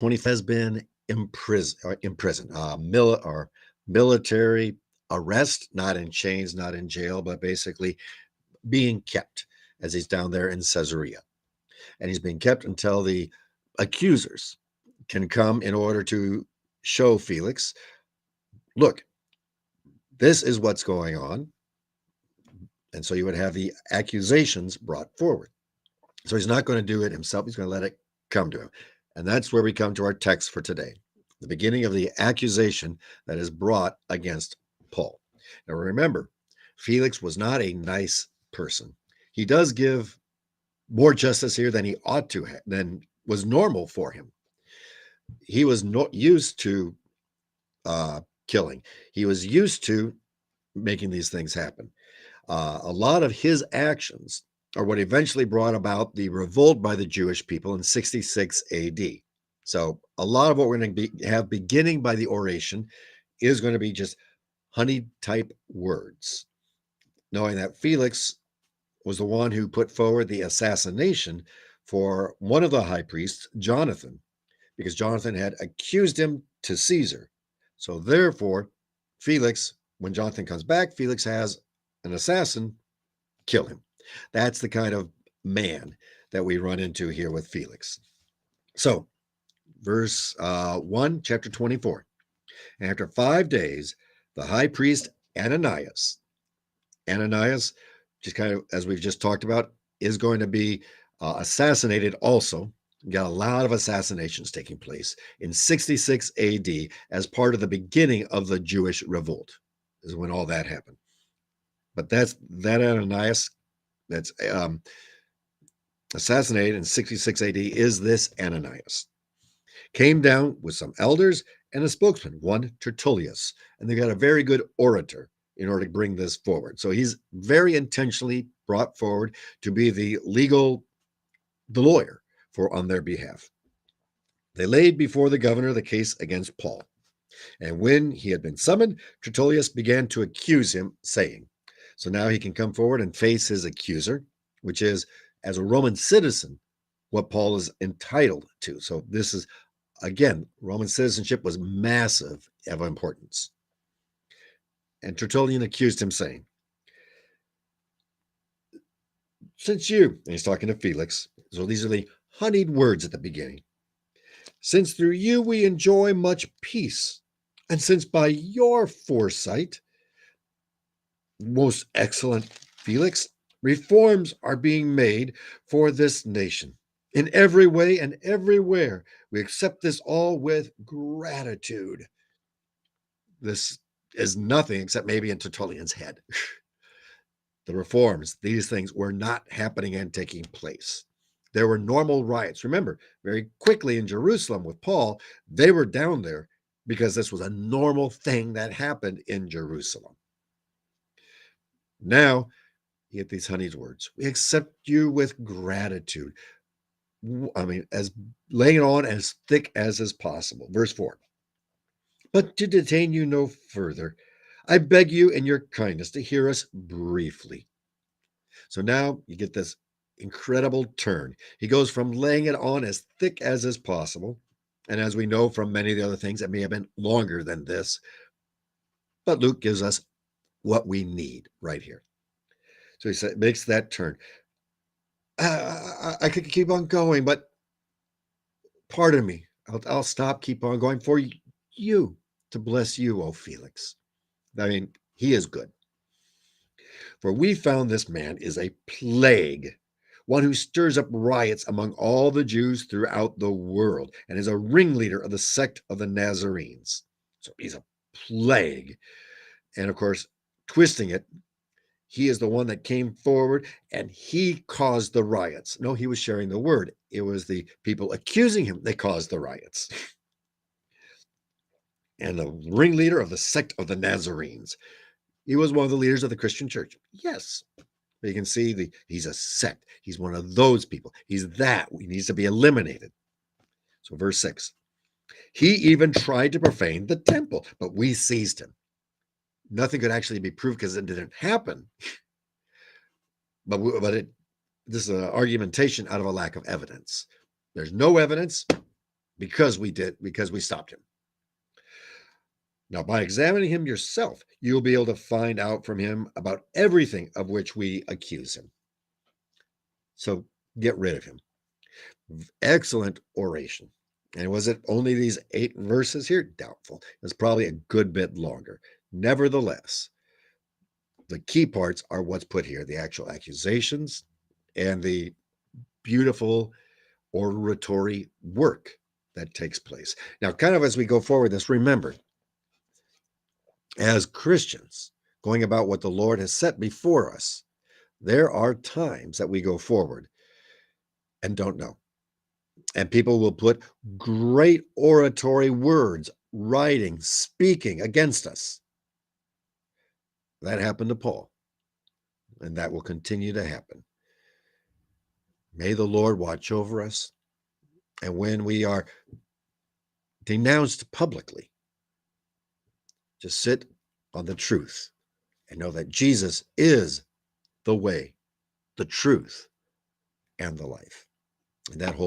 has been imprisoned, or military arrest, not in chains, not in jail, but basically being kept as he's down there in Caesarea. And he's being kept until the accusers can come in order to show Felix, look, this is what's going on. And so you would have the accusations brought forward. So he's not going to do it himself. He's going to let it come to him. And that's where we come to our text for today, the beginning of the accusation that is brought against Paul. Now remember, Felix was not a nice person. He does give more justice here than he ought to have, than was normal for him. He was not used to killing. He was used to making these things happen. A lot of his actions are what eventually brought about the revolt by the Jewish people in 66 AD. So a lot of what we're going to have beginning by the oration is going to be just honeyed type words, knowing that Felix was the one who put forward the assassination for one of the high priests, Jonathan, because Jonathan had accused him to Caesar. So therefore, Felix, when Jonathan comes back, Felix has an assassin kill him. That's the kind of man that we run into here with Felix. So, verse 1, chapter 24. And after 5 days, the high priest Ananias, just kind of as we've just talked about, is going to be assassinated also. We got a lot of assassinations taking place in 66 AD as part of the beginning of the Jewish revolt, is when all that happened. But that Ananias that's assassinated in 66 AD is this Ananias. Came down with some elders and a spokesman, one Tertullius, and they got a very good orator in order to bring this forward. So he's very intentionally brought forward to be the lawyer on their behalf. They laid before the governor the case against Paul. And when he had been summoned, Tertullius began to accuse him, saying, so now he can come forward and face his accuser, which is, as a Roman citizen, what Paul is entitled to. So this is, again, Roman citizenship was massive of importance. And Tertullian accused him, saying, since you, and he's talking to Felix, so these are the honeyed words at the beginning, since through you we enjoy much peace, and since by your foresight, most excellent Felix, reforms are being made for this nation. In every way and everywhere, we accept this all with gratitude. This is nothing except maybe in Tertullian's head. The reforms, these things were not happening and taking place. There were normal riots. Remember, very quickly in Jerusalem with Paul, they were down there because this was a normal thing that happened in Jerusalem. Now, you get these honeyed words. We accept you with gratitude. I mean, as laying it on as thick as is possible. Verse 4. But to detain you no further, I beg you in your kindness to hear us briefly. So now you get this incredible turn. He goes from laying it on as thick as is possible. And as we know from many of the other things, it may have been longer than this. But Luke gives us what we need right here. So he makes that turn. I could keep on going, but pardon me. I'll stop, keep on going for you, to bless you, O Felix. I mean, he is good. For we found this man is a plague, one who stirs up riots among all the Jews throughout the world, and is a ringleader of the sect of the Nazarenes. So he's a plague. And of course, twisting it, he is the one that came forward and he caused the riots. No, he was sharing the word. It was the people accusing him that caused the riots. And the ringleader of the sect of the Nazarenes. He was one of the leaders of the Christian church. Yes. But you can see he's a sect. He's one of those people. He's that. He needs to be eliminated. So verse 6. He even tried to profane the temple, but we seized him. Nothing could actually be proved because it didn't happen. But this is an argumentation out of a lack of evidence. There's no evidence. because we stopped him. Now, by examining him yourself, you'll be able to find out from him about everything of which we accuse him. So get rid of him. Excellent oration. And was it only these 8 verses here? Doubtful. It's probably a good bit longer. Nevertheless, the key parts are what's put here, the actual accusations and the beautiful oratory work that takes place. Now, kind of as we go forward this, remember, as Christians, going about what the Lord has set before us, there are times that we go forward and don't know. And people will put great oratory words, writing, speaking against us. That happened to Paul, and that will continue to happen. May the Lord watch over us. And when we are denounced publicly, just sit on the truth and know that Jesus is the way, the truth, and the life. And that whole